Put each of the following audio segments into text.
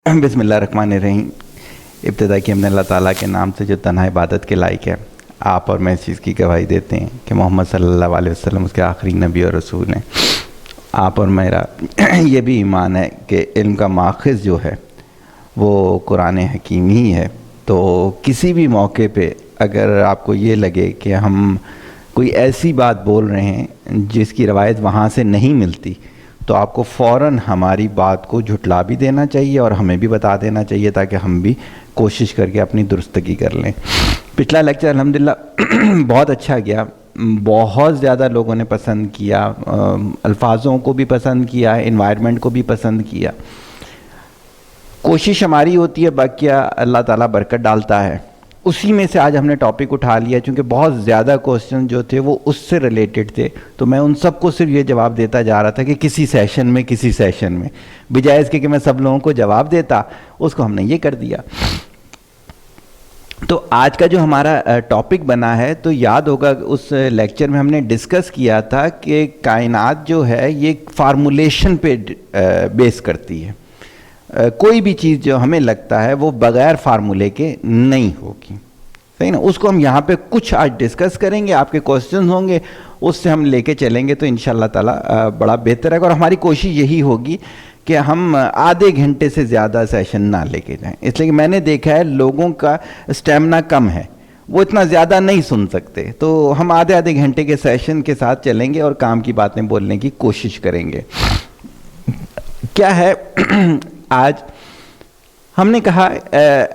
بسم اللہ الرحمن الرحیم. ابتدا کی ہم نے اللہ تعالیٰ کے نام سے جو تنہا عبادت کے لائق ہے. آپ اور میں اس چیز کی گواہی دیتے ہیں کہ محمد صلی اللہ علیہ وسلم اس کے آخری نبی اور رسول ہیں. آپ اور میرا یہ بھی ایمان ہے کہ علم کا ماخذ جو ہے وہ قرآن حکیم ہی ہے. تو کسی بھی موقع پہ اگر آپ کو یہ لگے کہ ہم کوئی ایسی بات بول رہے ہیں جس کی روایت وہاں سے نہیں ملتی تو آپ کو فوراً ہماری بات کو جھٹلا بھی دینا چاہیے اور ہمیں بھی بتا دینا چاہیے تاکہ ہم بھی کوشش کر کے اپنی درستگی کر لیں. پچھلا لیکچر الحمدللہ بہت اچھا گیا. بہت زیادہ لوگوں نے پسند کیا, الفاظوں کو بھی پسند کیا, انوائرمنٹ کو بھی پسند کیا. کوشش ہماری ہوتی ہے, باقی اللہ تعالیٰ برکت ڈالتا ہے. اسی میں سے آج ہم نے ٹاپک اٹھا لیا چونکہ بہت زیادہ کوسچن جو تھے وہ اس سے ریلیٹڈ تھے, تو میں ان سب کو صرف یہ جواب دیتا جا رہا تھا کہ کسی سیشن میں بجائے اس کے کہ میں سب لوگوں کو جواب دیتا, اس کو ہم نے یہ کر دیا. تو آج کا جو ہمارا ٹاپک بنا ہے, تو یاد ہوگا اس لیکچر میں ہم نے ڈسکس کیا تھا کہ کائنات جو ہے یہ فارمولیشن پہ بیس کرتی ہے. کوئی بھی چیز جو ہمیں لگتا ہے وہ بغیر فارمولے کے نہیں ہوگی, صحیح نا. اس کو ہم یہاں پہ کچھ آج ڈسکس کریں گے, آپ کے کوسچنز ہوں گے, اس سے ہم لے کے چلیں گے تو انشاءاللہ تعالیٰ بڑا بہتر ہے. اور ہماری کوشش یہی ہوگی کہ ہم آدھے گھنٹے سے زیادہ سیشن نہ لے کے جائیں, اس لیے کہ میں نے دیکھا ہے لوگوں کا اسٹیمنا کم ہے, وہ اتنا زیادہ نہیں سن سکتے. تو ہم آدھے گھنٹے کے سیشن کے ساتھ چلیں گے اور کام کی باتیں بولنے کی کوشش کریں گے. کیا ہے آج ہم نے کہا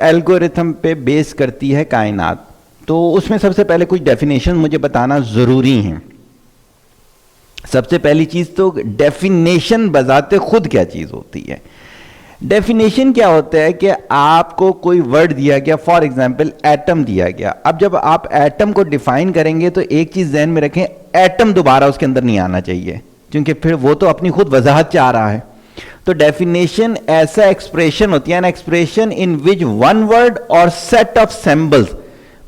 الگورتھم پہ بیس کرتی ہے کائنات, تو اس میں سب سے پہلے کچھ ڈیفینیشن مجھے بتانا ضروری ہیں. سب سے پہلی چیز تو ڈیفینیشن بذات خود کیا چیز ہوتی ہے. ڈیفینیشن کیا ہوتا ہے کہ آپ کو کوئی ورڈ دیا گیا, فار ایگزامپل ایٹم دیا گیا. اب جب آپ ایٹم کو ڈیفائن کریں گے تو ایک چیز ذہن میں رکھیں, ایٹم دوبارہ اس کے اندر نہیں آنا چاہیے کیونکہ پھر وہ تو اپنی خود وضاحت چاہ رہا ہے. تو ڈیفینیشن ایسا ایکسپریشن ہوتی ہے, an expression in which one word or set of symbols.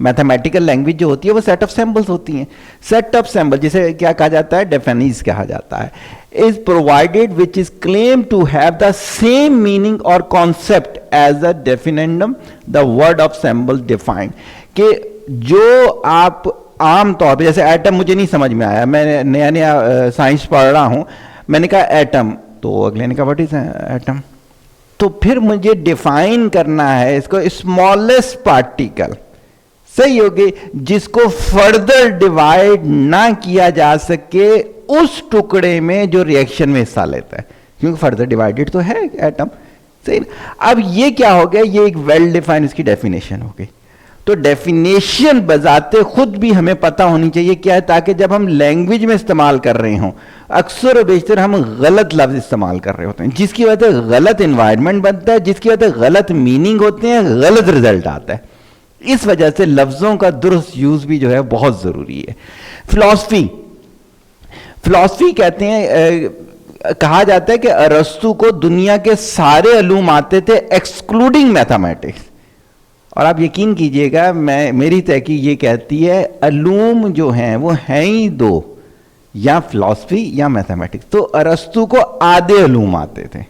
Mathematical language جو ہوتی ہے وہ سیٹ آف سمبلز ہوتی ہیں. سیٹ آف سمبل جسے کیا کہا جاتا ہے, ڈیفینیز کہا جاتا ہے, as provided which is claimed to have the same meaning اور concept as a definiendum the word of symbol defined. کہ جو آپ عام طور پہ, جیسے ایٹم مجھے نہیں سمجھ میں آیا, میں نیا سائنس پڑھ رہا ہوں, میں نے کہا ایٹم, تو اگلے نے کہا واٹ از ایٹم, تو پھر مجھے ڈیفائن کرنا ہے اس کو اسمالسٹ پارٹیکل, صحیح ہوگی, جس کو فردر ڈیوائڈ نہ کیا جا سکے اس ٹکڑے میں جو ریئیکشن میں حصہ لیتا ہے, کیونکہ فردر ڈیوائڈڈ تو ہے ایٹم, صحیح. اب یہ کیا ہو گیا, یہ ایک ویل ڈیفائن اس کی ڈیفینیشن ہو گئی. تو ڈیفینیشن بذات خود بھی ہمیں پتہ ہونی چاہیے کیا ہے, تاکہ جب ہم لینگویج میں استعمال کر رہے ہوں, اکثر و بیشتر ہم غلط لفظ استعمال کر رہے ہوتے ہیں جس کی وجہ سے غلط انوائرمنٹ بنتا ہے, جس کی وجہ سے غلط میننگ ہوتے ہیں, غلط رزلٹ آتا ہے. اس وجہ سے لفظوں کا درست یوز بھی جو ہے بہت ضروری ہے. فلاسفی کہتے ہیں, کہا جاتا ہے کہ ارسطو کو دنیا کے سارے علوم آتے تھے ایکسکلوڈنگ میتھمیٹکس. اور آپ یقین کیجئے گا, میری تحقیق یہ کہتی ہے علوم جو ہیں وہ ہیں ہی دو, یا فلاسفی یا میتھمیٹکس. تو ارسطو کو آدھے علوم آتے تھے,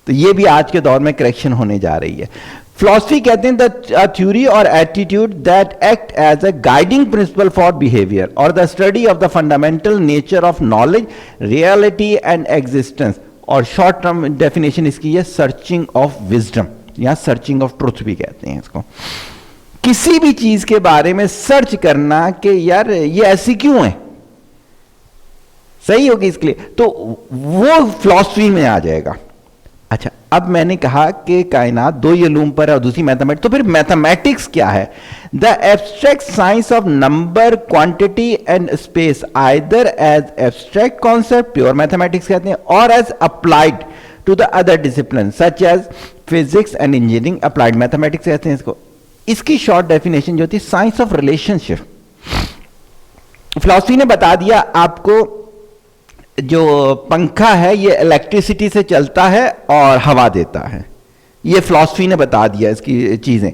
تو یہ بھی آج کے دور میں کریکشن ہونے جا رہی ہے. فلاسفی کہتے ہیں theory or attitude that act as a guiding principle for behaviour اور the study of the fundamental nature of knowledge, reality and existence. اور شارٹ ٹرم ڈیفینیشن اس کی ہے سرچنگ آف وزڈم, یا سرچنگ آف ٹروتھ بھی کہتے ہیں اس کو. کسی بھی چیز کے بارے میں سرچ کرنا کہ یار یہ ایسی کیوں ہے, صحیح ہوگی اس کے لیے, تو وہ فلاسفی میں آ جائے گا. اچھا, اب میں نے کہا کہ کائنات دو ہی علوم پر ہے اور دوسری میتھمیٹکس, تو پھر میتھمیٹکس کیا ہے؟ The abstract science of number, quantity and space, either as abstract concept pure mathematics کہتے ہیں, اور as applied to the other discipline such as physics and engineering, applied mathematics کہتے ہیں اس کو. اس کی شارٹ ڈیفینیشن جو ہوتی ہے science of relation ship. Philosophy نے بتا دیا آپ کو جو پنکھا ہے یہ الیکٹریسٹی سے چلتا ہے اور ہوا دیتا ہے, یہ فلاسفی نے بتا دیا اس کی چیزیں.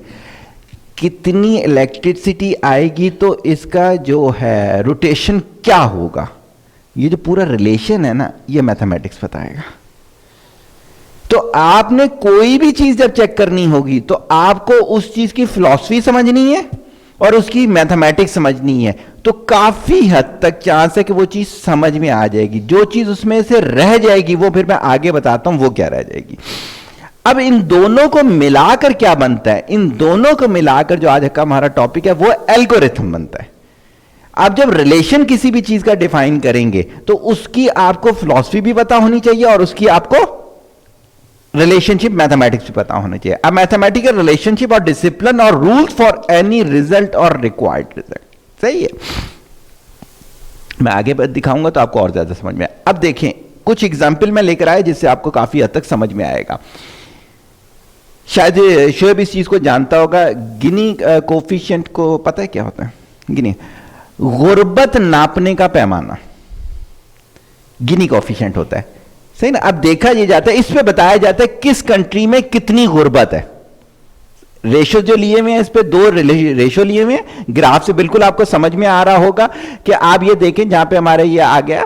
کتنی الیکٹریسٹی آئے گی تو اس کا جو ہے روٹیشن کیا ہوگا, یہ جو پورا ریلیشن ہے نا, یہ میتھمیٹکس بتائے گا. تو آپ نے کوئی بھی چیز جب چیک کرنی ہوگی تو آپ کو اس چیز کی فلسفی سمجھنی ہے اور اس کی میتھمیٹکس سمجھنی ہے, تو کافی حد تک چانس ہے کہ وہ چیز سمجھ میں آ جائے گی. جو چیز اس میں سے رہ جائے گی وہ پھر میں آگے بتاتا ہوں وہ کیا رہ جائے گی. اب ان دونوں کو ملا کر کیا بنتا ہے, ان دونوں کو ملا کر جو آج کا ہمارا ٹاپک ہے وہ الگورتھم بنتا ہے. آپ جب ریلیشن کسی بھی چیز کا ڈیفائن کریں گے تو اس کی آپ کو فلسفی بھی پتا ہونی چاہیے اور اس کی آپ کو ریلیشن شپ میتھمیٹکس بھی پتا ہونا چاہیے. اب میتھمیٹیکل ریلیشن شپ اور ڈسپلن اور رول فار اینی ریزلٹ اور ریکوائرڈ ریزلٹ. صحیح ہے, میں آگے دکھاؤں گا تو آپ کو اور زیادہ سمجھ میں آئے. اب دیکھیں کچھ ایگزامپل میں لے کر آئے جس سے آپ کو کافی حد تک سمجھ میں آئے گا. شاید شعیب اس چیز کو جانتا ہوگا, گنی کوفیشنٹ کو پتہ ہے کیا ہوتا ہے؟ گنی غربت ناپنے کا پیمانہ گنی کوفیشنٹ ہوتا ہے. صحیح نا. اب دیکھا یہ جاتا ہے, اس پہ بتایا جاتا ہے کس کنٹری میں کتنی غربت ہے. ریشو جو لیے ہوئے ہیں اس پہ دو ریشو لیے ہوئے ہیں. گراف سے بالکل آپ کو سمجھ میں آ رہا ہوگا کہ آپ یہ دیکھیں جہاں پہ ہمارے یہ آ گیا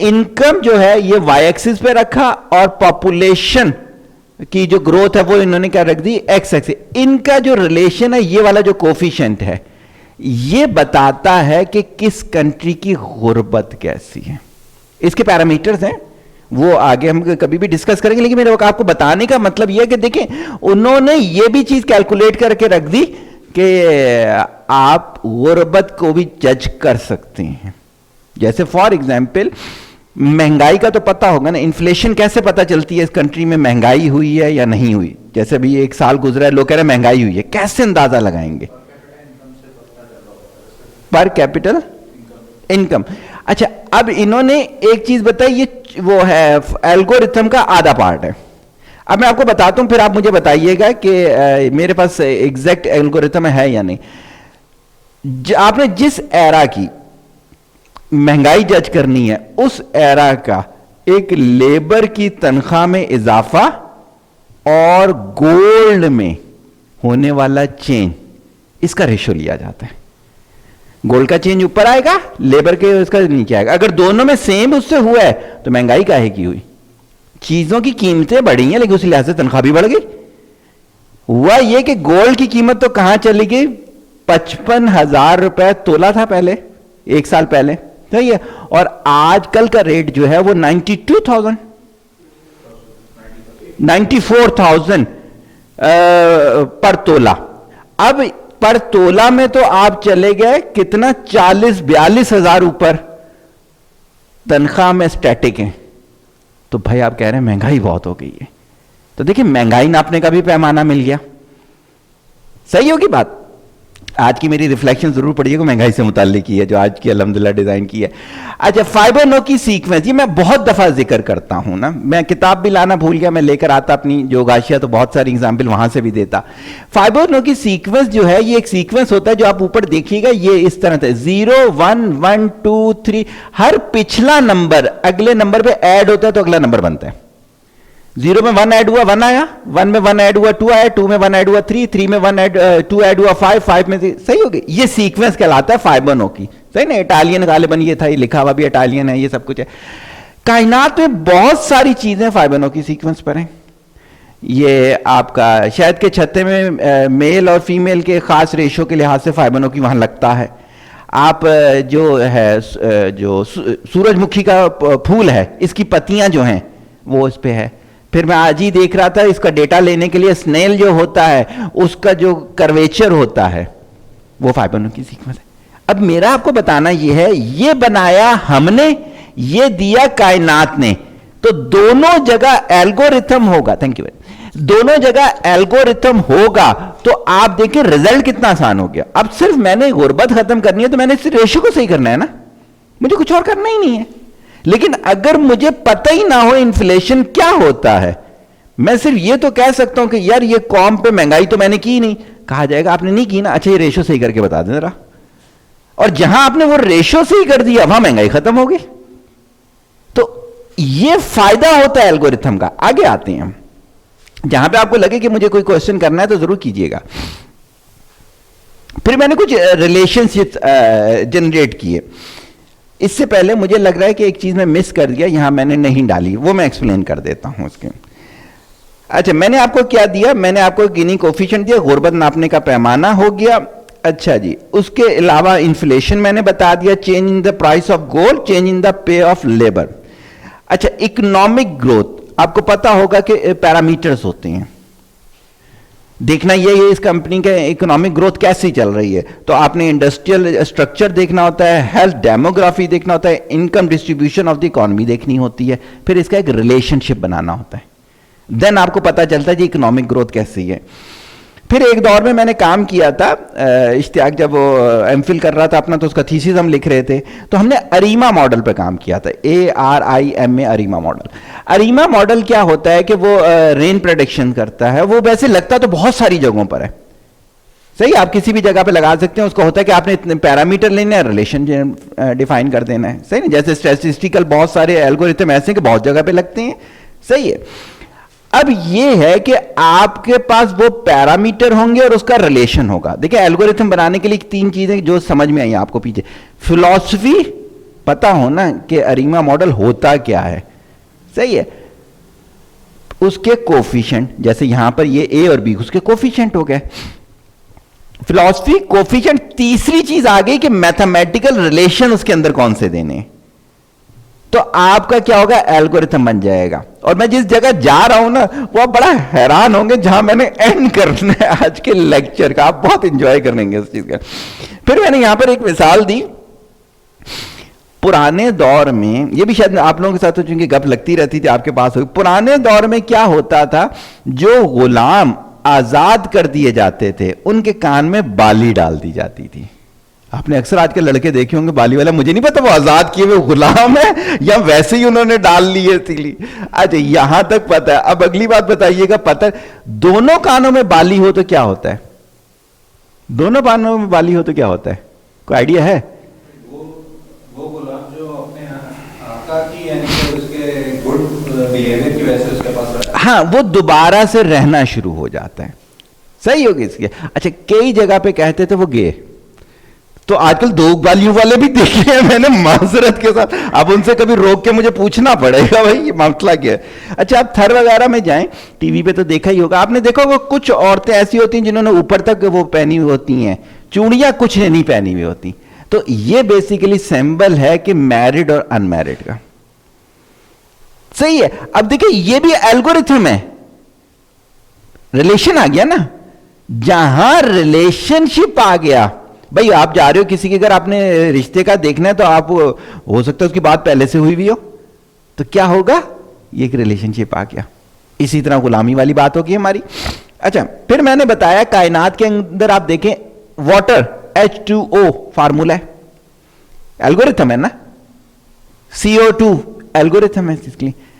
انکم جو ہے یہ وائی ایکسس پہ رکھا اور پاپولیشن کی جو گروتھ ہے وہ انہوں نے کیا رکھ دی ایکس ایکسس. ان کا جو ریلیشن ہے یہ والا جو کوفیشنٹ ہے یہ بتاتا ہے کہ کس کنٹری کی غربت کیسی ہے. اس کے پیرامیٹرز ہیں وہ آگے ہم کبھی بھی ڈسکس کریں گے, لیکن میرے آپ کو بتانے کا مطلب یہ ہے کہ دیکھیں انہوں نے یہ بھی چیز کیلکولیٹ کر کے رکھ دی کہ آپ غربت کو بھی جج کر سکتے ہیں. جیسے فار ایگزامپل مہنگائی کا تو پتہ ہوگا نا, انفلیشن کیسے پتہ چلتی ہے اس کنٹری میں مہنگائی ہوئی ہے یا نہیں ہوئی. جیسے ابھی ایک سال گزرا ہے, لوگ کہہ رہے ہیں مہنگائی ہوئی ہے, کیسے اندازہ لگائیں گے؟ پر کیپٹل انکم. اچھا اب انہوں نے ایک چیز بتائی, یہ وہ ہے الگورتھم کا آدھا پارٹ ہے. اب میں آپ کو بتاتا ہوں پھر آپ مجھے بتائیے گا کہ میرے پاس ایگزیکٹ الگورتھم ہے یا نہیں. آپ نے جس ایرا کی مہنگائی جج کرنی ہے اس ایرا کا ایک لیبر کی تنخواہ میں اضافہ اور گولڈ میں ہونے والا چینج, اس کا ریشو لیا جاتا ہے. گولڈ کا چینج اوپر آئے گا, لیبر کے اس کا نیچے آئے گا. اگر دونوں میں سیم اس سے ہوا ہے تو مہنگائی کاہے کی ہوئی؟ چیزوں کی قیمتیں بڑھی ہیں لیکن اسی لحاظ سے تنخواہ بھی بڑھ گئی. ہوا یہ کہ گولڈ کی قیمت تو کہاں چلی گئی, 55,000 روپے تولہ تھا پہلے, ایک سال پہلے. صحیح ہے. اور آج کل کا ریٹ جو ہے وہ 92,000 94,000 پر تولہ. اب پر تولہ میں تو آپ چلے گئے کتنا 40-42 اوپر تنخواہ میں اسٹیٹک ہیں. تو بھائی آپ کہہ رہے ہیں مہنگائی بہت ہو گئی ہے. تو دیکھیں مہنگائی ناپنے کا بھی پیمانہ مل گیا. صحیح ہوگی بات. آج کی میری ریفلیکشن ضرور پڑیے گا مہنگائی سے متعلق کی ہے جو آج کی الحمدللہ ڈیزائن کی ہے. اچھا فائبونوکی سیکوینس, یہ میں بہت دفعہ ذکر کرتا ہوں نا, میں کتاب بھی لانا بھول گیا, میں لے کر آتا اپنی جو غاشیہ تو بہت ساری ایگزامپل وہاں سے بھی دیتا. فائبونوکی سیکوینس جو ہے یہ ایک سیکوینس ہوتا ہے جو آپ اوپر دیکھیے گا یہ اس طرح سے 0 1 1 2 3, ہر پچھلا نمبر اگلے نمبر پہ ایڈ ہوتا ہے تو اگلا نمبر بنتا ہے. 0 میں 1 ایڈ ہوا 1 آیا, 1 میں 1 ایڈ ہوا 2 آیا, 2 میں 1 ایڈ ہوا 3, 3 میں 2 ایڈ ہوا 5, 5 میں صحیح ہو گئی. یہ سیکوینس کہلاتا ہے فائبونوکی. صحیح نا, اٹالین غالباً یہ تھا, یہ لکھا ہوا بھی اٹالین ہے, یہ سب کچھ ہے. کائنات میں بہت ساری چیزیں فائبونوکی سیکوینس پر ہیں. یہ آپ کا شہد کے چھتے میں میل اور فیمیل کے خاص ریشو کے لحاظ سے فائبونوکی وہاں لگتا ہے. آپ جو ہے جو سورج مکھی کا پھول ہے اس کی پتیاں جو ہیں وہ اس پہ ہے. پھر میں آج ہی دیکھ رہا تھا اس کا ڈیٹا لینے کے لیے سنیل جو ہوتا ہے اس کا جو کرویچر ہوتا ہے وہ فائبونوکی سیکوینس ہے. اب میرا آپ کو بتانا یہ ہے, یہ بنایا ہم نے, یہ دیا کائنات نے, تو دونوں جگہ الگورتھم ہوگا. Thank you. دونوں جگہ الگورتھم ہوگا تو آپ دیکھیں رزلٹ کتنا آسان ہو گیا. اب صرف میں نے غربت ختم کرنی ہے تو میں نے صرف ریشو کو صحیح کرنا ہے نا, مجھے کچھ اور کرنا ہی نہیں ہے. لیکن اگر مجھے پتہ ہی نہ ہو انفلیشن کیا ہوتا ہے, میں صرف یہ تو کہہ سکتا ہوں کہ یار یہ قوم پہ مہنگائی تو میں نے کی نہیں. کہا جائے گا آپ نے نہیں کی نا, اچھا یہ ریشو صحیح کر کے بتا دیں ذرا. اور جہاں آپ نے وہ ریشو صحیح کر دیا وہاں مہنگائی ختم ہو گئی. تو یہ فائدہ ہوتا ہے الگورتھم کا. آگے آتے ہیں ہم, جہاں پہ آپ کو لگے کہ مجھے کوئی کوشچن کرنا ہے تو ضرور کیجئے گا. پھر میں نے کچھ ریلیشن شپ جنریٹ کیے. اس سے پہلے مجھے لگ رہا ہے کہ ایک چیز میں مس کر دیا, یہاں میں نے نہیں ڈالی, وہ میں ایکسپلین کر دیتا ہوں اس کے. اچھا میں نے آپ کو کیا دیا, میں نے آپ کو گینی کوفیشنٹ دیا, غربت ناپنے کا پیمانہ ہو گیا. اچھا جی, اس کے علاوہ انفلیشن میں نے بتا دیا, change in the price of gold, change in the pay off labour. اچھا اکنامک گروتھ, آپ کو پتا ہوگا کہ پیرامیٹرز ہوتے ہیں, دیکھنا یہ ہے اس کمپنی کا اکنامک گروتھ کیسی چل رہی ہے. تو آپ نے انڈسٹریل اسٹرکچر دیکھنا ہوتا ہے, ہیلتھ ڈیموگرافی دیکھنا ہوتا ہے, income distribution of the economy دیکھنی ہوتی ہے, پھر اس کا ایک ریلیشن شپ بنانا ہوتا ہے, دین آپ کو پتا چلتا ہے جی اکنامک گروتھ کیسی ہے. پھر ایک دور میں نے کام کیا تھا, اشتیاق جب وہ ایم فل کر رہا تھا اپنا تو اس کا تھیسس ہم لکھ رہے تھے, تو ہم نے اریما ماڈل پہ کام کیا تھا, ARIMA اریما ماڈل. اریما ماڈل کیا ہوتا ہے کہ وہ رین پریڈکشن کرتا ہے, وہ ویسے لگتا تو بہت ساری جگہوں پر ہے, صحیح, آپ کسی بھی جگہ پہ لگا سکتے ہیں, اس کو ہوتا ہے کہ آپ نے اتنے پیرامیٹر لینے ہیں, ریلیشن ڈیفائن کر دینا ہے, صحیح نا, جیسے اسٹیٹسٹیکل بہت سارے الگورتھم ایسے ہیں کہ بہت جگہ پہ لگتے ہیں, صحیح ہے. اب یہ ہے کہ آپ کے پاس وہ پیرامیٹر ہوں گے اور اس کا ریلیشن ہوگا. دیکھیں الگورتھم بنانے کے لیے 3 چیزیں جو سمجھ میں آئی آپ کو پیچھے, فلسفی پتا ہونا کہ اریما ماڈل ہوتا کیا ہے, صحیح ہے, اس کے کوفیشنٹ, جیسے یہاں پر یہ اے اور بی اس کے کوفیشنٹ ہو گئے, فلسفی کوفیشنٹ. تیسری چیز آ گئی کہ میتھمیٹیکل ریلیشن اس کے اندر کون سے دینے, تو آپ کا کیا ہوگا, الگورتھم بن جائے گا. اور میں جس جگہ جا رہا ہوں نا وہ آپ بڑا حیران ہوں گے, جہاں میں نے اینڈ کرنا ہے آج کے لیکچر کا, آپ بہت انجوائے کریں گے اس چیز کا. پھر میں نے یہاں پر ایک مثال دی, پرانے دور میں, یہ بھی شاید آپ لوگوں کے ساتھ چونکہ گپ لگتی رہتی تھی آپ کے پاس ہوگی, پرانے دور میں کیا ہوتا تھا, جو غلام آزاد کر دیے جاتے تھے ان کے کان میں بالی ڈال دی جاتی تھی. آپ نے اکثر آج کے لڑکے دیکھے ہوں گے بالی والا, مجھے نہیں پتا وہ آزاد کیے ہوئے غلام ہے یا ویسے ہی انہوں نے ڈال لی ہے تیلی. اچھا یہاں تک پتا ہے, اب اگلی بات بتائیے گا, پتہ دونوں کانوں میں بالی ہو تو کیا ہوتا ہے, دونوں کانوں میں بالی ہو تو کیا ہوتا ہے, کوئی آئیڈیا ہے؟ وہ غلام جو اپنے آقا کی یعنی اس کے گڈ بیہیویئر کی وجہ سے اس کے پاس رہتا ہے, ہاں وہ دوبارہ سے رہنا شروع ہو جاتا ہے, صحیح ہوگی اس کے. اچھا کئی جگہ پہ کہتے تھے وہ گئے, تو آج کل 2 بالیوں والے بھی دیکھے ہیں میں نے معذرت کے ساتھ, اب ان سے کبھی روک کے مجھے پوچھنا پڑے گا بھائی یہ مسئلہ کیا ہے. اچھا آپ تھر وغیرہ میں جائیں, ٹی وی پہ تو دیکھا ہی ہوگا آپ نے, دیکھو وہ کچھ عورتیں ایسی ہوتی ہیں جنہوں نے اوپر تک وہ پہنی ہوئی ہوتی ہیں چوڑیاں, کچھ نے نہیں پہنی ہوئی ہوتی. تو یہ بیسیکلی سمبل ہے کہ میرڈ اور ان میرڈ کا, صحیح ہے. اب دیکھیں یہ بھی الگورتھم ہے, ریلیشن آ گیا نا, جہاں ریلیشن شپ آ گیا, بھائی آپ جا رہے ہو کسی کے گھر, آپ نے رشتے کا دیکھنا ہے, تو آپ ہو سکتا ہے اس کی بات پہلے سے ہوئی بھی ہو, تو کیا ہوگا, یہ ایک ریلیشن شپ آ گیا. اسی طرح غلامی والی بات ہوگی ہماری. اچھا پھر میں نے بتایا کائنات کے اندر آپ دیکھیں واٹر H2O فارمولا ہے, الگورتھم ہے نا, CO2 الگورتھم ہے اس کے لیے,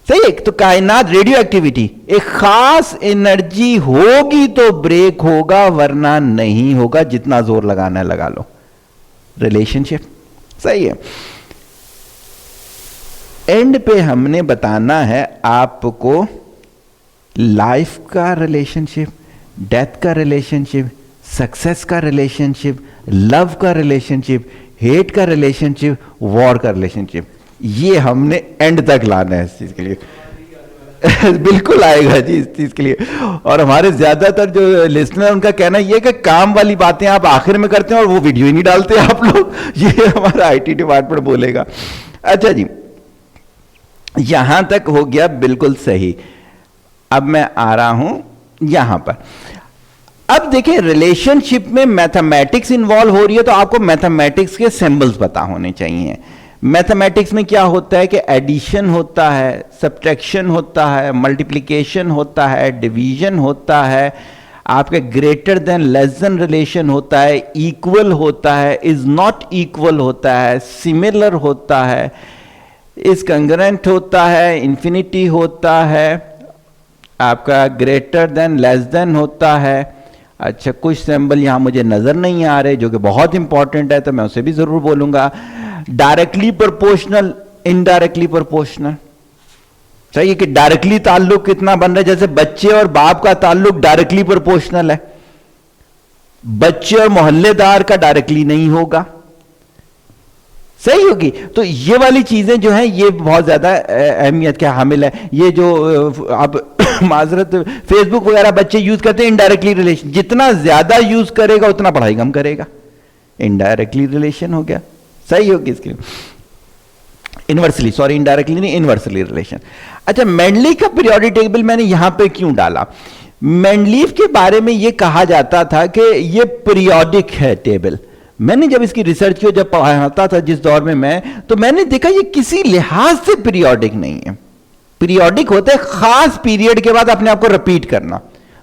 صحیح ہے. تو کائنات ریڈیو ایکٹیویٹی, ایک خاص انرجی ہوگی تو بریک ہوگا ورنہ نہیں ہوگا, جتنا زور لگانا ہے لگا لو, ریلیشن شپ, صحیح ہے. اینڈ پہ ہم نے بتانا ہے آپ کو لائف کا ریلیشن شپ, ڈیتھ کا ریلیشن شپ, سکسیس کا ریلیشن شپ, لو کا ریلیشن شپ, ہیٹ کا ریلیشن شپ, وار کا ریلیشن شپ, یہ ہم نے اینڈ تک لانا ہے اس چیز کے لیے. بالکل آئے گا جی اس چیز کے لیے. اور ہمارے زیادہ تر جو لسنر ان کا کہنا یہ کہ کام والی باتیں آپ آخر میں کرتے ہیں اور وہ ویڈیو ہی نہیں ڈالتے آپ لوگ, یہ ہمارا آئی ٹی ڈپارٹمنٹ بولے گا. اچھا جی یہاں تک ہو گیا بالکل صحیح. اب میں آ رہا ہوں یہاں پر. اب دیکھیں ریلیشن شپ میں میتھمیٹکس انوالو ہو رہی ہے, تو آپ کو میتھمیٹکس کے سمبلز پتا ہونے چاہیے. میتھمیٹکس میں کیا ہوتا ہے کہ ایڈیشن ہوتا ہے, سبٹریکشن ہوتا ہے, ملٹیپلیکیشن ہوتا ہے, ڈویژن ہوتا ہے, آپ کے گریٹر دین لیس دین ریلیشن ہوتا ہے, ایکول ہوتا ہے, از ناٹ ایکول ہوتا ہے, سملر ہوتا ہے, از کنگرنٹ ہوتا ہے, انفینیٹی ہوتا ہے, آپ کا گریٹر دین لیس دین ہوتا ہے. اچھا کچھ سمبل یہاں مجھے نظر نہیں آ رہے جو کہ بہت امپورٹنٹ ہے, تو میں اسے بھی ضرور بولوں گا. ڈائریکٹلی پرپورشنل, انڈائریکٹلی پرپورشنل, صحیح ہے کہ ڈائریکٹلی تعلق کتنا بن رہا ہے, جیسے بچے اور باپ کا تعلق ڈائریکٹلی پرپورشنل ہے, بچے اور محلے دار کا ڈائریکٹلی نہیں ہوگا. صحیح ہوگی. تو یہ والی چیزیں جو ہیں یہ بہت زیادہ اہمیت کے حامل ہے. یہ جو اب معذرت فیس بک وغیرہ بچے یوز کرتے ہیں, انڈائریکٹلی ریلیشن, جتنا زیادہ یوز کرے گا اتنا پڑھائی کم کرے گا, انڈائریکٹلی ریلیشن ہو گیا. صحیح ہوگی اس کے انورسلی, سوری انڈائریکٹلی نہیں, انورسلی ریلیشن. اچھا, مینڈلیف کا پیریوڈک ٹیبل میں نے یہاں پہ کیوں ڈالا؟ مینڈلیف کے بارے میں یہ کہا جاتا تھا کہ یہ پیریوڈک ہے ٹیبل. میں نے جب اس کی ریسرچ کی, جب پڑھاتا تھا جس دور میں تو میں نے دیکھا یہ کسی لحاظ سے پیریوڈک نہیں ہے. پیریوڈک ہوتا ہے خاص پیریڈ کے بعد اپنے آپ کو ریپیٹ کرنا,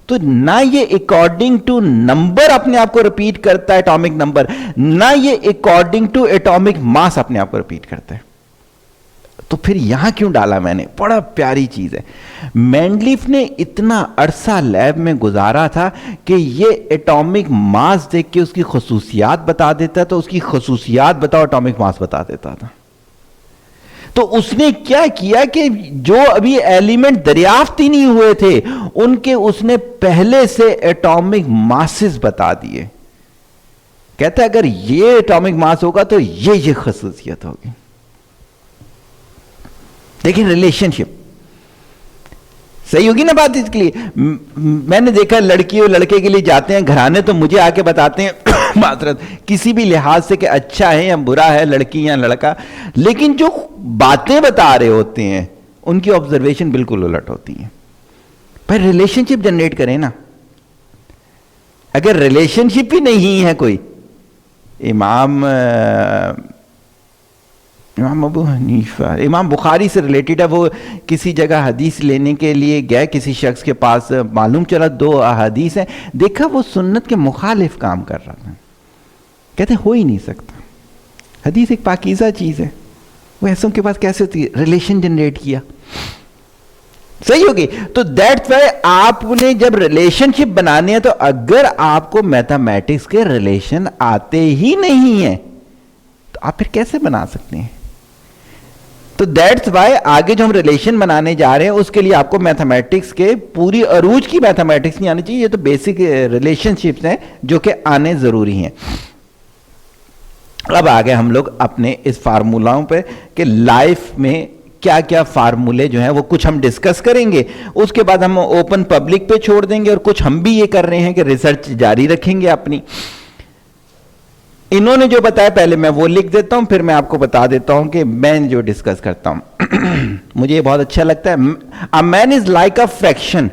تو نہ یہ اکارڈنگ ٹو نمبر اپنے آپ کو ریپیٹ کرتا ہے, ایٹامک نمبر, نہ یہ اکارڈنگ ٹو ایٹامک ماس اپنے آپ کو ریپیٹ کرتا ہے. تو پھر یہاں کیوں ڈالا میں نے؟ بڑا پیاری چیز ہے. مینڈلیف نے اتنا عرصہ لیب میں گزارا تھا کہ یہ ایٹامک ماس دیکھ کے اس کی خصوصیات بتا دیتا, تو اس کی خصوصیات بتاؤ ایٹامک ماس بتا دیتا تھا. تو اس نے کیا کیا کہ جو ابھی ایلیمنٹ دریافت ہی نہیں ہوئے تھے ان کے اس نے پہلے سے ایٹامک ماسز بتا دیے. کہتا ہے اگر یہ ایٹامک ماس ہوگا تو یہ خصوصیت ہوگی. دیکھیں ریلیشن شپ صحیح ہوگی نا بات اس کے لیے. میں نے دیکھا لڑکی اور لڑکے کے لیے جاتے ہیں گھرانے تو مجھے آ کے بتاتے ہیں معذرت کسی بھی لحاظ سے کہ اچھا ہے یا برا ہے لڑکی یا لڑکا, لیکن جو باتیں بتا رہے ہوتے ہیں ان کی آبزرویشن بالکل الٹ ہوتی ہیں. پھر ریلیشن شپ جنریٹ کریں نا. اگر ریلیشن شپ ہی نہیں ہے کوئی, امام ابو حنیفہ, امام بخاری سے ریلیٹڈ ہے, وہ کسی جگہ حدیث لینے کے لیے گئے کسی شخص کے پاس, معلوم چلا 2 احادیث ہیں, دیکھا وہ سنت کے مخالف کام کر رہا تھا. کہتے ہو ہی نہیں سکتا, حدیث ایک پاکیزہ چیز ہے, وہ ایسوں کے پاس کیسے ہوتی ہے؟ ریلیشن جنریٹ کیا. صحیح ہوگی. تو دیٹس وائی آپ نے جب ریلیشن شپ بنانے ہیں تو اگر آپ کو میتھمیٹکس کے ریلیشن آتے ہی نہیں ہیں تو آپ پھر کیسے بنا سکتے ہیں؟ تو دیٹس وائی آگے جو ہم ریلیشن بنانے جا رہے ہیں اس کے لیے آپ کو میتھمیٹکس کے پوری عروج کی میتھمیٹکس نہیں آنی چاہیے. یہ تو بیسک ریلیشن شپس ہیں جو کہ آنے ضروری ہیں. اب آگے ہم لوگ اپنے اس فارمولاؤں پہ کہ لائف میں کیا کیا فارمولے جو ہیں وہ کچھ ہم ڈسکس کریں گے, اس کے بعد ہم اوپن پبلک پہ چھوڑ دیں گے, اور کچھ ہم بھی یہ کر رہے ہیں کہ ریسرچ جاری رکھیں گے اپنی. انہوں نے جو بتایا پہلے میں وہ لکھ دیتا ہوں, پھر میں آپ کو بتا دیتا ہوں کہ میں جو ڈسکس کرتا ہوں. مجھے یہ بہت اچھا لگتا ہے. A man is like a fraction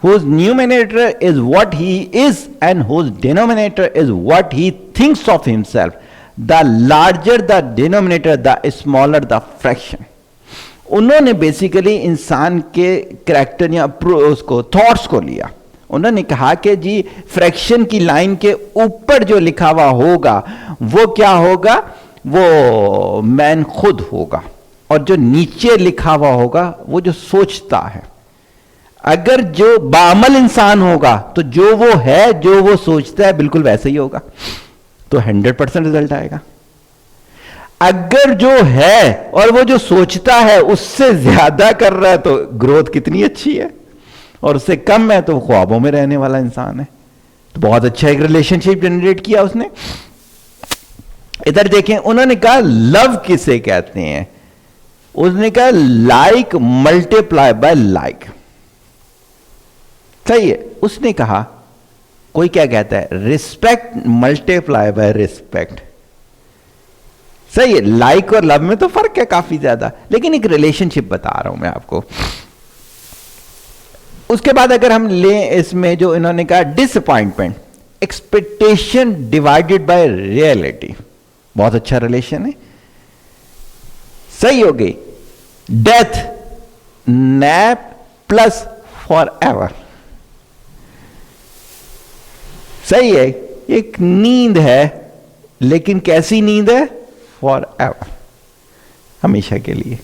whose numerator is what he is and whose denominator is what he thinks of himself. The larger the denominator, the smaller the fraction. انہوں نے بیسیکلی انسان کے کریکٹر یا اس کو thoughts کو لیا. انہوں نے کہا کہ جی فریکشن کی لائن کے اوپر جو لکھا ہوا ہوگا وہ کیا ہوگا؟ وہ مین خود ہوگا, اور جو نیچے لکھا ہوا ہوگا وہ جو سوچتا ہے. اگر جو بعمل انسان ہوگا تو جو وہ ہے, جو وہ سوچتا ہے بالکل ویسے ہی ہوگا, تو 100% رزلٹ آئے گا. اگر جو ہے اور وہ جو سوچتا ہے اس سے زیادہ کر رہا ہے تو گروتھ کتنی اچھی ہے, اور اس سے کم ہے تو خوابوں میں رہنے والا انسان ہے. تو بہت اچھا ایک ریلیشن شپ جنریٹ کیا اس نے. ادھر دیکھیں, انہوں نے کہا لو کسے کہتے ہیں؟ اس نے کہا like multi ply by like. صحیح ہے. اس نے کہا کوئی کیا کہتا ہے respect multi ply by respect. صحیح ہے. لائک اور لو میں تو فرق ہے کافی زیادہ, لیکن ایک ریلیشن شپ بتا رہا ہوں میں آپ کو. اس کے بعد اگر ہم لیں اس میں جو انہوں نے کہا disappointment expectation divided by reality, بہت اچھا ریلیشن ہے. صحیح ہو گئی. ڈیتھ نیپ پلس فار ایور. صحیح ہے. ایک نیند ہے, لیکن کیسی نیند ہے؟ فار ایور, ہمیشہ کے لیے.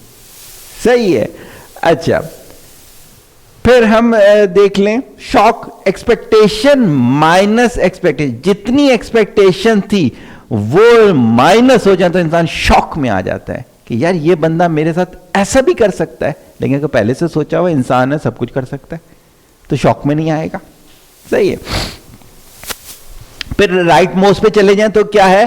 صحیح ہے. اچھا, پھر ہم دیکھ لیں شاک ایکسپیکٹیشن مائنس ایکسپیکٹیشن. جتنی ایکسپیکٹیشن تھی وہ مائنس ہو جائے تو انسان شاک میں آ جاتا ہے کہ یار یہ بندہ میرے ساتھ ایسا بھی کر سکتا ہے, لیکن اگر پہلے سے سوچا ہوا انسان ہے سب کچھ کر سکتا ہے تو شاک میں نہیں آئے گا. صحیح ہے. پھر رائٹ موسٹ پہ چلے جائیں تو کیا ہے؟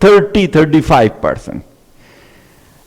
30-35%।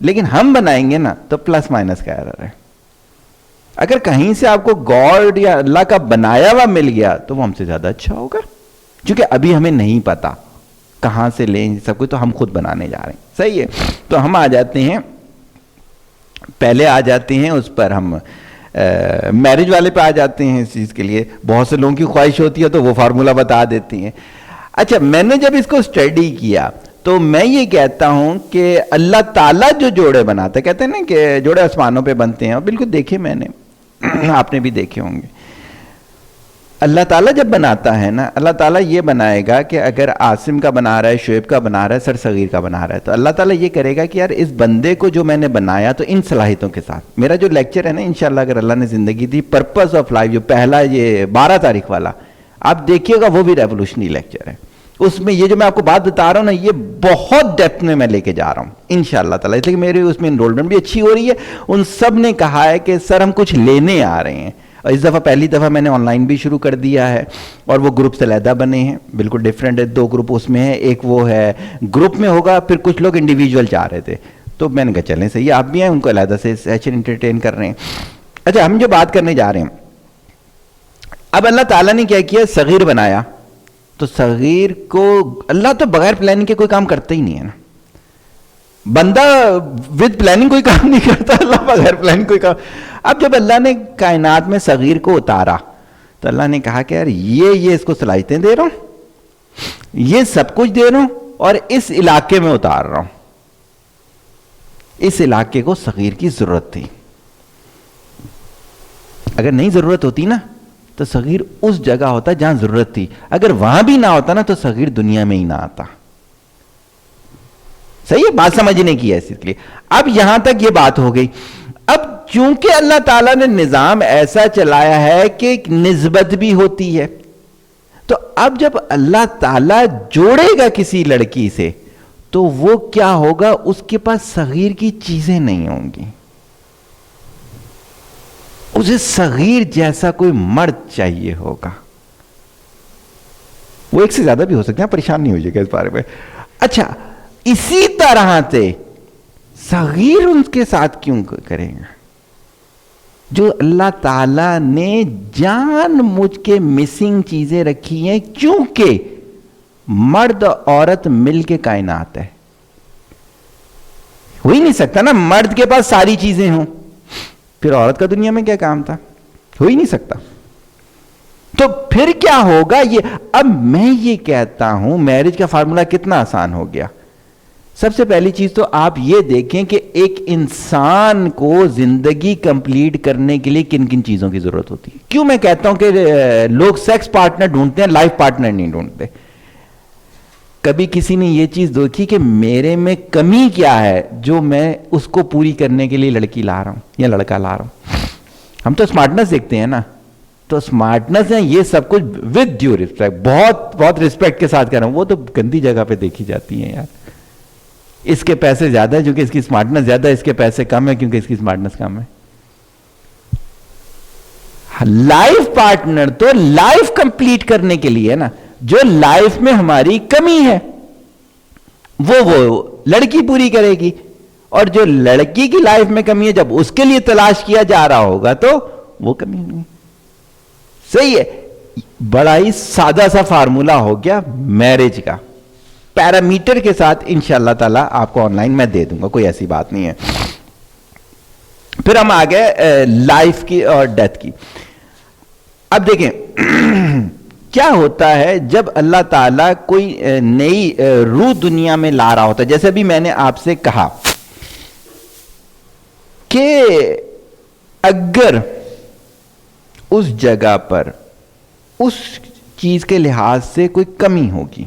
لیکن ہم بنائیں گے نا تو پلس مائنس کا ایرر ہے. اگر کہیں سے آپ کو گاڈ یا اللہ کا بنایا ہوا مل گیا تو وہ ہم سے زیادہ اچھا ہوگا, کیونکہ ابھی ہمیں نہیں پتا کہاں سے لیں سب کچھ, تو ہم خود بنانے جا رہے ہیں. صحیح ہے, تو ہم آ جاتے ہیں, پہلے آ جاتے ہیں اس پر, ہم میرج والے پہ آ جاتے ہیں. اس چیز کے لیے بہت سے لوگوں کی خواہش ہوتی ہے تو وہ فارمولا بتا دیتی ہیں. اچھا, میں نے جب اس کو اسٹڈی کیا تو میں یہ کہتا ہوں کہ اللہ تعالیٰ جو جوڑے بناتا ہے, کہتے ہیں نا کہ جوڑے آسمانوں پہ بنتے ہیں, اور بالکل دیکھے میں نے, آپ نے بھی دیکھے ہوں گے. اللہ تعالیٰ جب بناتا ہے نا, اللہ تعالیٰ یہ بنائے گا کہ اگر عاصم کا بنا رہا ہے, شعیب کا بنا رہا ہے, سر صغیر کا بنا رہا ہے, تو اللہ تعالیٰ یہ کرے گا کہ یار اس بندے کو جو میں نے بنایا تو ان صلاحیتوں کے ساتھ. میرا جو لیکچر ہے نا انشاءاللہ اگر اللہ نے زندگی دی, پرپس آف لائف, جو پہلا یہ 12 تاریخ والا آپ دیکھیے گا, وہ بھی ریولوشنری لیکچر ہے. اس میں یہ جو میں آپ کو بات بتا رہا ہوں نا, یہ بہت ڈیپتھ میں لے کے جا رہا ہوں انشاءاللہ تعالیٰ, اس لیے کہ میری اس میں انرولمنٹ بھی اچھی ہو رہی ہے. ان سب نے کہا ہے کہ سر ہم کچھ لینے آ رہے ہیں, اور اس دفعہ پہلی دفعہ میں نے آن لائن بھی شروع کر دیا ہے, اور وہ گروپس علیحدہ بنے ہیں, بالکل ڈیفرنٹ ہے. 2 گروپ اس میں ہے, ایک وہ ہے گروپ میں ہوگا, پھر کچھ لوگ انڈیویجول چاہ رہے تھے, تو میں نے کہا چلیں صحیح, آپ بھی ہیں, ان کو علیحدہ سے سیشن انٹرٹین کر رہے ہیں. اچھا, ہم جو بات کرنے جا رہے ہیں, اب اللہ تعالیٰ نے کیا کیا, صغیر بنایا. تو صغیر کو اللہ تو بغیر پلاننگ کے کوئی کام کرتا ہی نہیں ہے نا, بندہ ود پلاننگ کوئی کام نہیں کرتا, اللہ بغیر پلاننگ کوئی کام. اب جب اللہ نے کائنات میں صغیر کو اتارا تو اللہ نے کہا کہ یار یہ اس کو صلاحیتیں دے رہا ہوں, یہ سب کچھ دے رہا ہوں, اور اس علاقے میں اتار رہا ہوں. اس علاقے کو صغیر کی ضرورت تھی, اگر نہیں ضرورت ہوتی نا تو صغیر اس جگہ ہوتا جہاں ضرورت تھی, اگر وہاں بھی نہ ہوتا نا تو صغیر دنیا میں ہی نہ آتا. صحیح ہے, بات سمجھنے کی ہے اس لیے. اب یہاں تک یہ بات ہو گئی. اب چونکہ اللہ تعالیٰ نے نظام ایسا چلایا ہے کہ نسبت بھی ہوتی ہے, تو اب جب اللہ تعالیٰ جوڑے گا کسی لڑکی سے تو وہ کیا ہوگا, اس کے پاس صغیر کی چیزیں نہیں ہوں گی, اسے صغیر جیسا کوئی مرد چاہیے ہوگا. وہ ایک سے زیادہ بھی ہو سکتے ہیں, پریشان نہیں ہو جائے گا اس بارے میں. اچھا, اسی طرح سے صغیر ان کے ساتھ کیوں کریں گا, جو اللہ تعالیٰ نے جان مجھ کے مسنگ چیزیں رکھی ہیں, کیونکہ مرد عورت مل کے کائنات ہے. ہو ہی نہیں سکتا نا مرد کے پاس ساری چیزیں ہوں, پھر عورت کا دنیا میں کیا کام تھا, ہو ہی نہیں سکتا. تو پھر کیا ہوگا یہ, اب میں یہ کہتا ہوں میرج کا فارمولا کتنا آسان ہو گیا. سب سے پہلی چیز تو آپ یہ دیکھیں کہ ایک انسان کو زندگی کمپلیٹ کرنے کے لیے کن کن چیزوں کی ضرورت ہوتی ہے. کیوں میں کہتا ہوں کہ لوگ سیکس پارٹنر ڈھونڈتے ہیں, لائف پارٹنر نہیں ڈھونڈتے. کبھی کسی نے یہ چیز دیکھی کہ میرے میں کمی کیا ہے جو میں اس کو پوری کرنے کے لیے لڑکی لا رہا ہوں یا لڑکا لا رہا ہوں. ہم تو اسمارٹنس دیکھتے ہیں نا, تو اسمارٹنس ہے یہ سب کچھ ود ڈیو ریسپیکٹ, بہت بہت ریسپیکٹ کے ساتھ کر رہا ہوں, وہ تو گندی جگہ پہ دیکھی جاتی ہیں یار. اس کے پیسے زیادہ ہے کیونکہ اس کی اسمارٹنس زیادہ ہے, اس کے پیسے کم ہے کیونکہ اس کی اسمارٹنس کم ہے. لائف پارٹنر تو لائف کمپلیٹ کرنے کے لیے ہے نا, جو لائف میں ہماری کمی ہے وہ لڑکی پوری کرے گی, اور جو لڑکی کی لائف میں کمی ہے جب اس کے لیے تلاش کیا جا رہا ہوگا تو وہ کمی نہیں. صحیح ہے, بڑا ہی سادہ سا فارمولا ہو گیا میرج کا, پیرامیٹر کے ساتھ انشاءاللہ تعالیٰ آپ کو آن لائن میں دے دوں گا, کوئی ایسی بات نہیں ہے. پھر ہم آگے لائف کی اور ڈیتھ کی. اب دیکھیں کیا ہوتا ہے جب اللہ تعالیٰ کوئی نئی روح دنیا میں لا رہا ہوتا ہے. جیسے بھی میں نے آپ سے کہا کہ اگر اس جگہ پر اس چیز کے لحاظ سے کوئی کمی ہوگی,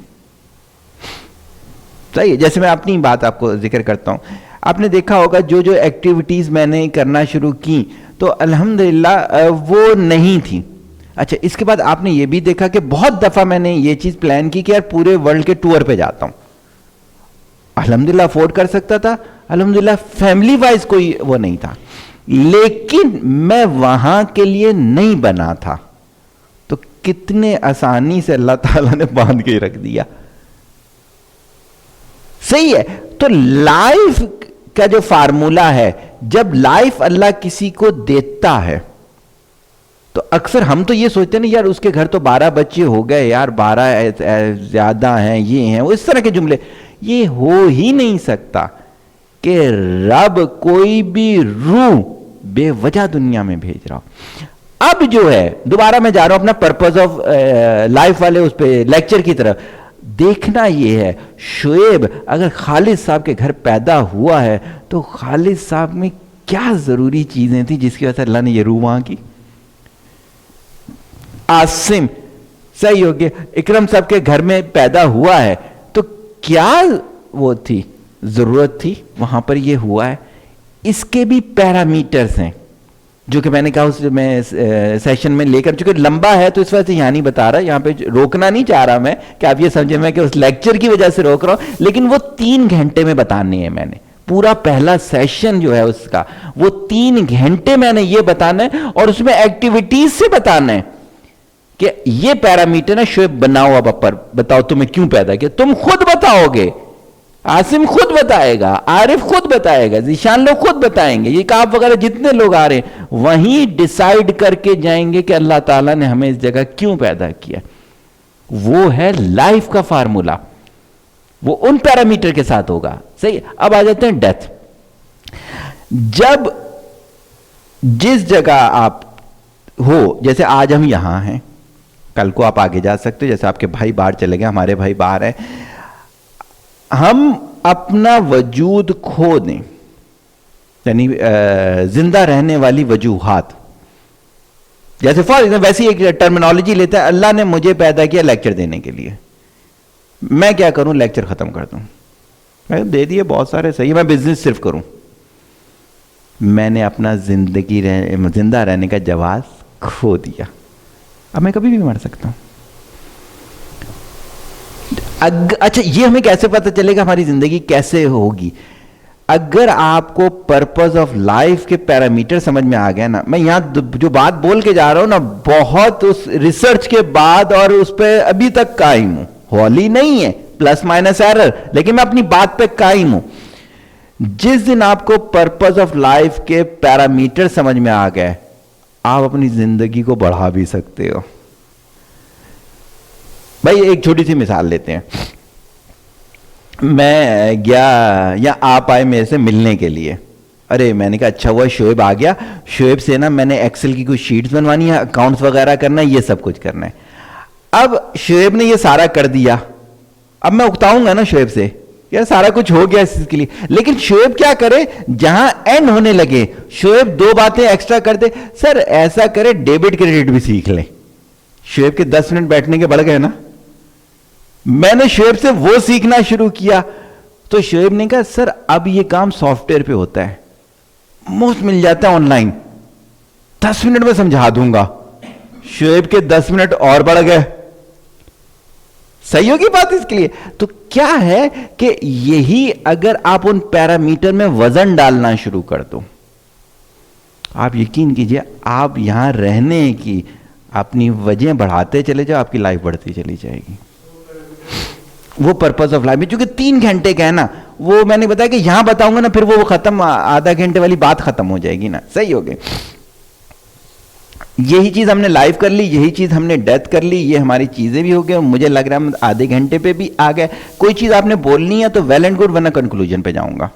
صحیح ہے, جیسے میں اپنی بات آپ کو ذکر کرتا ہوں, آپ نے دیکھا ہوگا جو ایکٹیویٹیز میں نے کرنا شروع کی تو الحمدللہ وہ نہیں تھی. اچھا, اس کے بعد آپ نے یہ بھی دیکھا کہ بہت دفعہ میں نے یہ چیز پلان کی کہ یار پورے ورلڈ کے ٹور پہ جاتا ہوں, الحمدللہ افورڈ کر سکتا تھا, الحمدللہ فیملی وائز کوئی وہ نہیں تھا, لیکن میں وہاں کے لیے نہیں بنا تھا. تو کتنے آسانی سے اللہ تعالیٰ نے باندھ کے رکھ دیا. صحیح ہے, تو لائف کا جو فارمولا ہے، جب لائف اللہ کسی کو دیتا ہے تو اکثر ہم تو یہ سوچتے ہیں یار اس کے گھر تو 12 بچے ہو گئے یار، 12 زیادہ ہیں، یہ ہیں وہ، اس طرح کے جملے. یہ ہو ہی نہیں سکتا کہ رب کوئی بھی روح بے وجہ دنیا میں بھیج رہا ہو. اب جو ہے دوبارہ میں جا رہا ہوں اپنا پرپز آف لائف والے اس پہ لیکچر کی طرف. دیکھنا یہ ہے شعیب اگر خالد صاحب کے گھر پیدا ہوا ہے تو خالد صاحب میں کیا ضروری چیزیں تھیں جس کی وجہ سے اللہ نے یہ روح وہاں کی. عاصم صحیح ہو گیا، اکرم صاحب کے گھر میں پیدا ہوا ہے تو کیا وہ تھی ضرورت تھی وہاں پر یہ ہوا ہے. اس کے بھی پیرامیٹرز ہیں جو کہ میں نے کہا اس میں سیشن میں لے کر، چونکہ لمبا ہے تو اس وجہ سے یہاں نہیں بتا رہا، یہاں پہ روکنا نہیں چاہ رہا میں کہ آپ یہ سمجھیں میں کہ اس لیکچر کی وجہ سے روک رہا ہوں، لیکن وہ 3 گھنٹے میں بتانے ہیں. میں نے پورا پہلا سیشن جو ہے اس کا وہ 3 گھنٹے میں نے یہ بتانا ہے، اور اس میں ایکٹیویٹیز سے بتانا ہے کہ یہ پیرامیٹر ہے. شعیب بناؤ اب اپر، بتاؤ تمہیں کیوں پیدا کیا. تم خود بتاؤ گے، عاصم خود بتائے گا، عارف خود بتائے گا، ذیشان لوگ خود بتائیں گے، یہ کعب وغیرہ جتنے لوگ آ رہے ہیں وہیں ڈیسائیڈ کر کے جائیں گے کہ اللہ تعالیٰ نے ہمیں اس جگہ کیوں پیدا کیا. وہ ہے لائف کا فارمولا، وہ ان پیرامیٹر کے ساتھ ہوگا. صحیح. اب آ جاتے ہیں ڈیتھ. جب جس جگہ آپ ہو، جیسے آج ہم یہاں ہیں، کل کو آپ آگے جا سکتے، جیسے آپ کے بھائی باہر چلے گئے، ہمارے بھائی باہر ہیں، ہم اپنا وجود کھو دیں، یعنی زندہ رہنے والی وجوہات، جیسے فار ایگزامپل ویسی ایک ٹرمینالوجی لیتا ہے، اللہ نے مجھے پیدا کیا لیکچر دینے کے لیے، میں کیا کروں لیکچر ختم کر دوں. میں دے دیے بہت سارے، صحیح میں بزنس صرف کروں. میں نے اپنا زندہ رہنے کا جواز کھو دیا. اب میں کبھی بھی مر سکتا ہوں. اچھا یہ ہمیں کیسے پتہ چلے گا ہماری زندگی کیسے ہوگی؟ اگر آپ کو پرپز آف لائف کے پیرامیٹر سمجھ میں آ گیا نا، میں یہاں جو بات بول کے جا رہا ہوں نا بہت اس ریسرچ کے بعد اور اس پہ ابھی تک قائم ہوں، ہولی نہیں ہے، پلس مائنس ایرر، لیکن میں اپنی بات پہ قائم ہوں. جس دن آپ کو پرپز آف لائف کے پیرامیٹر سمجھ میں آ گئے، آپ اپنی زندگی کو بڑھا بھی سکتے ہو. بھائی ایک چھوٹی سی مثال لیتے ہیں. میں گیا یا آپ آئے میرے سے ملنے کے لیے، ارے میں نے کہا اچھا ہوا شعیب آ گیا، شعیب سے نا میں نے ایکسل کی کچھ شیٹس بنوانی ہے، اکاؤنٹس وغیرہ کرنا ہے، یہ سب کچھ کرنا ہے. اب شعیب نے یہ سارا کر دیا، اب میں اکتاؤں گا نا شعیب سے، یار سارا کچھ ہو گیا اس کے لیے، لیکن شعیب کیا کرے جہاں اینڈ ہونے لگے شعیب 2 باتیں ایکسٹرا کر دے. سر ایسا کرے ڈیبٹ کریڈٹ بھی سیکھ لیں. شعیب کے 10 منٹ بیٹھنے کے بڑھ گئے نا. میں نے شعیب سے وہ سیکھنا شروع کیا تو شعیب نے کہا سر اب یہ کام سافٹ ویئر پہ ہوتا ہے، مفت مل جاتا ہے آن لائن، 10 منٹ میں سمجھا دوں گا. شعیب کے 10 منٹ اور بڑھ گئے. صحیح ہوگی بات اس کے لیے. تو کیا ہے کہ یہی اگر آپ ان پیرامیٹر میں وزن ڈالنا شروع کر دو، آپ یقین کیجئے آپ یہاں رہنے کی اپنی وجہ بڑھاتے چلے جاؤ، آپ کی لائف بڑھتی چلی جائے گی. وہ پرپز آف لائف میں چونکہ 3 گھنٹے کا ہے نا، وہ میں نے بتایا کہ یہاں بتاؤں گا نا پھر وہ ختم، آدھا گھنٹے والی بات ختم ہو جائے گی نا. صحیح ہو گئے. یہی چیز ہم نے لائف کر لی، یہی چیز ہم نے ڈیتھ کر لی، یہ ہماری چیزیں بھی ہو گئے. مجھے لگ رہا ہے ہم آدھے گھنٹے پہ بھی آ گئے. کوئی چیز آپ نے بولنی ہے تو ویل اینڈ گڈ، ورنہ کنکلوژن پہ جاؤں گا.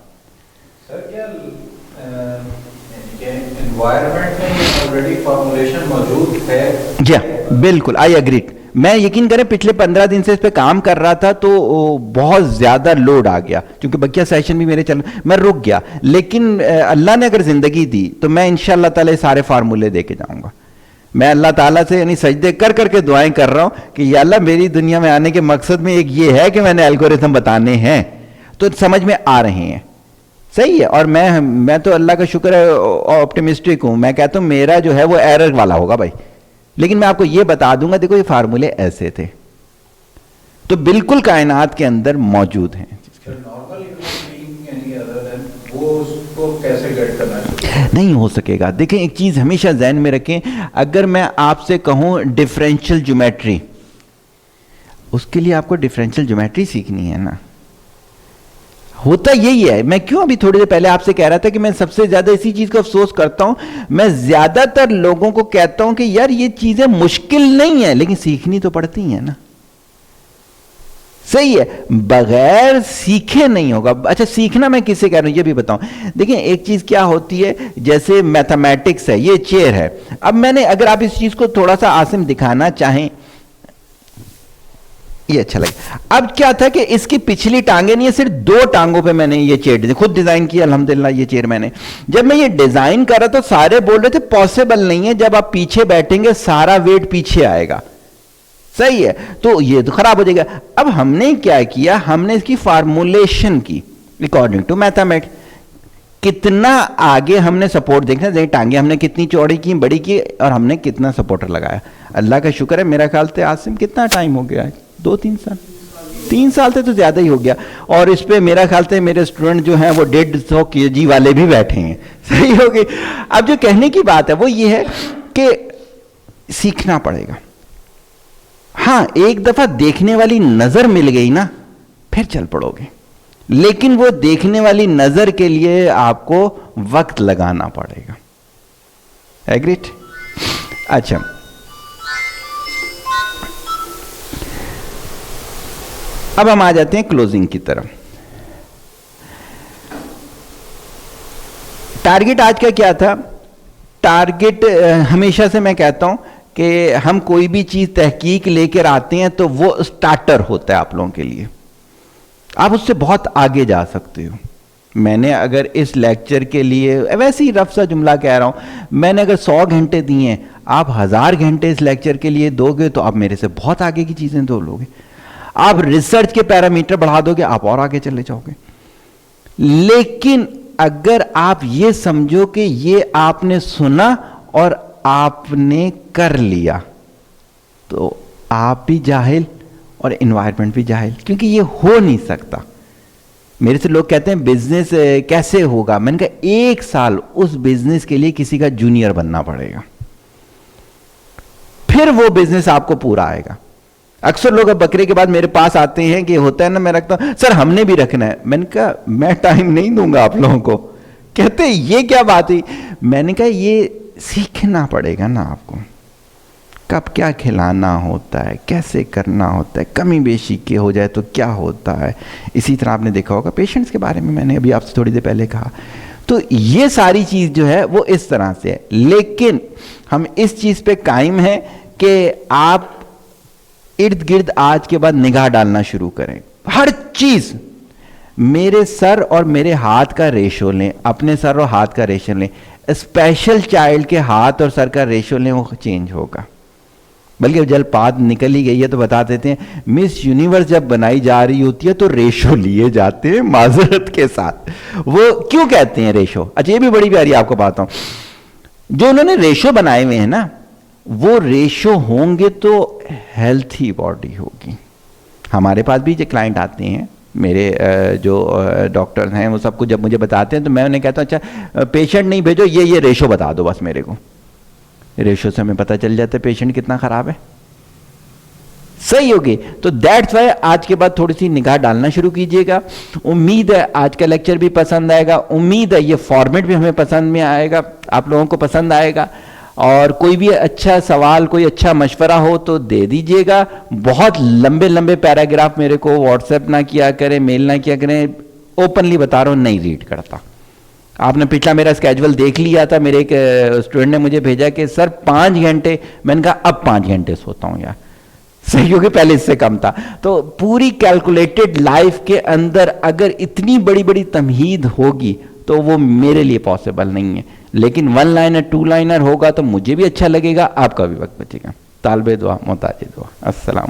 سر کیا انوائرمنٹ میں آلریڈی فارمولیشن موجود ہے؟ جی بالکل، آئی ایگریڈ. میں یقین کریں پچھلے 15 دن سے اس پہ کام کر رہا تھا تو بہت زیادہ لوڈ آ گیا، کیونکہ بقیہ سیشن بھی میرے میں رک گیا. لیکن اللہ نے اگر زندگی دی تو میں انشاءاللہ تعالی سارے فارمولے دے کے جاؤں گا. میں اللہ تعالیٰ سے یعنی سجدے کر کر کے دعائیں کر رہا ہوں کہ یا اللہ میری دنیا میں آنے کے مقصد میں ایک یہ ہے کہ میں نے الگورتھم بتانے ہیں تو سمجھ میں آ رہے ہیں. صحیح ہے. اور میں تو اللہ کا شکر ہے آپٹیمسٹک ہوں. میں کہتا ہوں میرا جو ہے وہ ایرر والا ہوگا بھائی، لیکن میں آپ کو یہ بتا دوں گا دیکھو یہ فارمولے ایسے تھے تو بالکل کائنات کے اندر موجود ہیں. نہیں ہو سکے گا. دیکھیں ایک چیز ہمیشہ ذہن میں رکھیں، اگر میں آپ سے کہوں ڈیفرینشیل جیومیٹری، اس کے لیے آپ کو ڈیفرینشیل جیومیٹری سیکھنی ہے نا. ہوتا یہی ہے. میں کیوں ابھی تھوڑی دیر پہلے آپ سے کہہ رہا تھا کہ میں سب سے زیادہ اسی چیز کو افسوس کرتا ہوں. میں زیادہ تر لوگوں کو کہتا ہوں کہ یار یہ چیزیں مشکل نہیں ہیں لیکن سیکھنی تو پڑتی ہیں نا. صحیح ہے, بغیر سیکھے نہیں ہوگا. اچھا سیکھنا میں کس سے کہہ رہا ہوں یہ بھی بتاؤں. دیکھیں ایک چیز کیا ہوتی ہے, جیسے میتھمیٹکس ہے, یہ چیئر ہے. اب میں نے, اگر آپ اس چیز کو تھوڑا سا عاصم دکھانا چاہیں, یہ اچھا لگے. اب کیا تھا کہ اس کی پچھلی ٹانگیں نہیں ہے, صرف 2 ٹانگوں پہ میں نے یہ چیئر خود ڈیزائن کیا الحمدللہ. یہ چیئر میں نے, جب میں یہ ڈیزائن کر رہا تو سارے بول رہے تھے پاسبل نہیں ہے, جب آپ پیچھے بیٹھیں گے سارا ویٹ پیچھے آئے گا. صحیح ہے, تو یہ تو خراب ہو جائے گا. اب ہم نے کیا کیا, ہم نے اس کی فارمولیشن کی اکارڈنگ ٹو میتھمیٹکس. کتنا آگے ہم نے سپورٹ دیکھنا, دیکھیں ٹانگیں ہم نے کتنی چوڑی کی, بڑی کی, اور ہم نے کتنا سپورٹر لگایا. اللہ کا شکر ہے, میرا خیال سے عاصم کتنا ٹائم ہو گیا ہے, 2-3 سال, 3 سال سے تو زیادہ ہی ہو گیا. اور اس پہ میرا خیال سے میرے اسٹوڈنٹ جو ہیں وہ 150 kg والے بھی بیٹھے ہیں. صحیح ہو گئی. اب جو کہنے کی بات ہے وہ یہ ہے کہ سیکھنا پڑے گا. ہاں ایک دفعہ دیکھنے والی نظر مل گئی نا, پھر چل پڑو گے, لیکن وہ دیکھنے والی نظر کے لیے آپ کو وقت لگانا پڑے گا. ایگریٹ. اچھا اب ہم آ جاتے ہیں کلوزنگ کی طرف. ٹارگٹ آج کا کیا تھا. ٹارگٹ ہمیشہ سے میں کہتا ہوں کہ ہم کوئی بھی چیز تحقیق لے کر آتے ہیں تو وہ سٹارٹر ہوتا ہے آپ لوگوں کے لیے. آپ اس سے بہت آگے جا سکتے ہو. میں نے اگر اس لیکچر کے لیے, ویسے ہی رف سا جملہ کہہ رہا ہوں, میں نے اگر 100 گھنٹے دیے ہیں, آپ 1000 گھنٹے اس لیکچر کے لیے دو گے تو آپ میرے سے بہت آگے کی چیزیں دو لوگے. آپ ریسرچ کے پیرامیٹر بڑھا دو گے, آپ اور آگے چلے جاؤ گے. لیکن اگر آپ یہ سمجھو کہ یہ آپ نے سنا اور آپ نے کر لیا, تو آپ بھی جاہل اور انوائرمنٹ بھی جاہل, کیونکہ یہ ہو نہیں سکتا. میرے سے لوگ کہتے ہیں بزنس کیسے ہوگا. میں نے کہا 1 سال اس بزنس کے لیے کسی کا جونیئر بننا پڑے گا, پھر وہ بزنس آپ کو پورا آئے گا. اکثر لوگ اب بکرے کے بعد میرے پاس آتے ہیں کہ ہوتا ہے نا, میں رکھتا ہوں سر ہم نے بھی رکھنا ہے. میں نے کہا میں ٹائم نہیں دوں گا آپ لوگوں کو. کہتے ہیں یہ کیا بات ہوئی. میں نے کہا یہ سیکھنا پڑے گا نا آپ کو, کب کیا کھلانا ہوتا ہے, کیسے کرنا ہوتا ہے, کمی بیشی کے ہو جائے تو کیا ہوتا ہے. اسی طرح آپ نے دیکھا ہوگا پیشنٹس کے بارے میں نے ابھی آپ سے تھوڑی دیر پہلے کہا. تو یہ ساری چیز جو ہے وہ اس طرح سے ہے. لیکن ہم اس چیز پہ قائم ہیں کہ آپ ارد گرد آج کے بعد نگاہ ڈالنا شروع کریں. ہر چیز میرے سر اور میرے ہاتھ کا ریشو لیں, اپنے سر اور ہاتھ کا ریشو لیں. اسپیشل چائلڈ کے ہاتھ اور سر کا ریشو لیں, وہ چینج ہوگا. بلکہ جل پات نکل ہی گئی ہے تو بتا دیتے ہیں, مس یونیورس جب بنائی جا رہی ہوتی ہے تو ریشو لیے جاتے ہیں معذرت کے ساتھ. وہ کیوں کہتے ہیں ریشو؟ اچھا یہ بھی بڑی پیاری آپ کو بات ہوں, جو انہوں نے ریشو بنائے ہوئے ہیں نا, وہ ریشو ہوں گے تو ہیلتھی باڈی ہوگی. ہمارے پاس بھی جو کلائنٹ آتے ہیں, میرے جو ڈاکٹر ہیں, وہ سب کو جب مجھے بتاتے ہیں تو میں انہیں کہتا ہوں اچھا پیشنٹ نہیں بھیجو, یہ ریشو بتا دو بس میرے کو. ریشو سے ہمیں پتہ چل جاتا ہے پیشنٹ کتنا خراب ہے. صحیح ہوگی. تو دیٹس وائی آج کے بعد تھوڑی سی نگاہ ڈالنا شروع کیجئے گا. امید ہے آج کا لیکچر بھی پسند آئے گا, امید ہے یہ فارمیٹ بھی ہمیں پسند میں آئے گا, آپ لوگوں کو پسند آئے گا. اور کوئی بھی اچھا سوال, کوئی اچھا مشورہ ہو تو دے دیجئے گا. بہت لمبے لمبے پیراگراف میرے کو واٹس ایپ نہ کیا کریں, میل نہ کیا کریں. اوپنلی بتا رہا ہوں نہیں ریڈ کرتا. آپ نے پچھلا میرا اسکیجول دیکھ لیا تھا, میرے ایک اسٹوڈنٹ نے مجھے بھیجا کہ سر 5 گھنٹے, میں نے کہا اب 5 گھنٹے سوتا ہوں یار. صحیح ہوگی, پہلے اس سے کم تھا. تو پوری کیلکولیٹڈ لائف کے اندر اگر اتنی بڑی بڑی تمہید ہوگی تو وہ میرے لیے پاسبل نہیں ہے. لیکن 1 لائنر 2 لائنر ہوگا تو مجھے بھی اچھا لگے گا, آپ کا بھی وقت بچے گا. طالب دعا محتاج دعا. السلام.